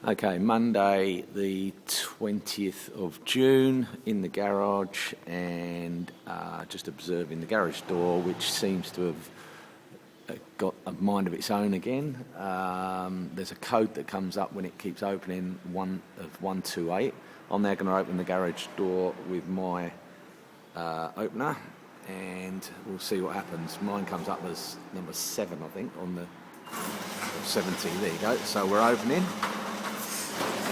Okay, Monday the 20th of June in the garage, and just observing the garage door, which seems to have got a mind of its own again. There's a code that comes up when it keeps opening, 128. I'm now going to open the garage door with my opener, and we'll see what happens. Mine comes up as number 7, I think, on the 17. There you go. So we're opening.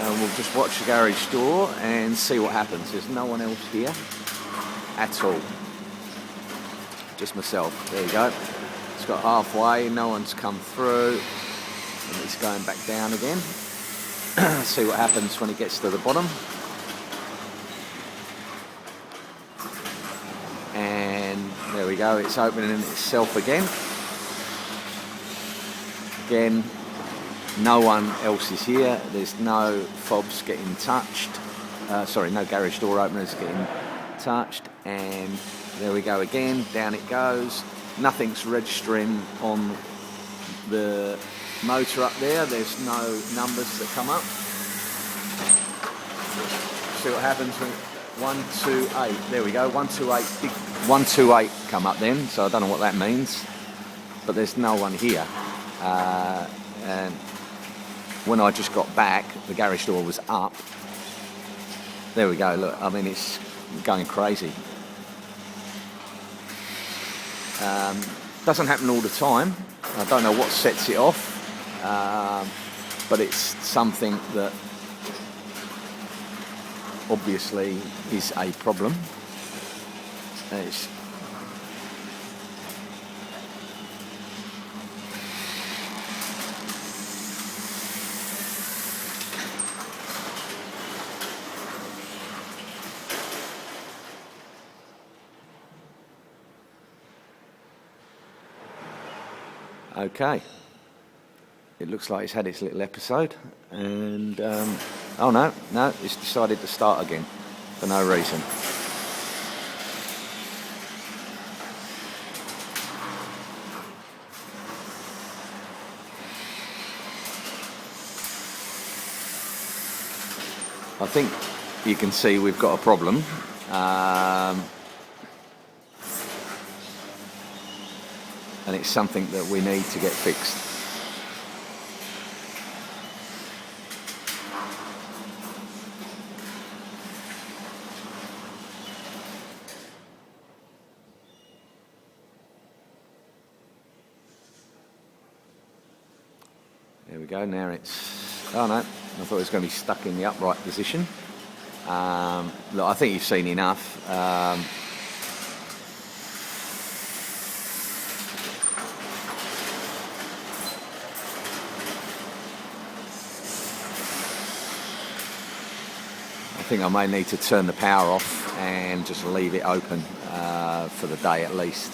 And we'll just watch the garage door and see what happens. There's no one else here at all. Just myself. There you go. It's got halfway, no one's come through. And it's going back down again. See what happens when it gets to the bottom. And there we go, it's opening itself again. Again, no one else is here. There's no fobs getting touched. No garage door openers getting touched. And there we go again. Down it goes. Nothing's registering on the motor up there. There's no numbers that come up. See what happens when 128. There we go. 128. Big 128 come up then. So I don't know what that means. But there's no one here. And when I just got back, the garage door was up. There we go, look, I mean, it's going crazy. Doesn't happen all the time. I don't know what sets it off, but it's something that obviously is a problem. It's okay, it looks like it's had its little episode, and oh no, it's decided to start again for no reason. I think you can see we've got a problem. And it's something that we need to get fixed. There we go, now it's... Oh no, I thought it was going to be stuck in the upright position. Look, I think you've seen enough. I think I may need to turn the power off and just leave it open for the day at least.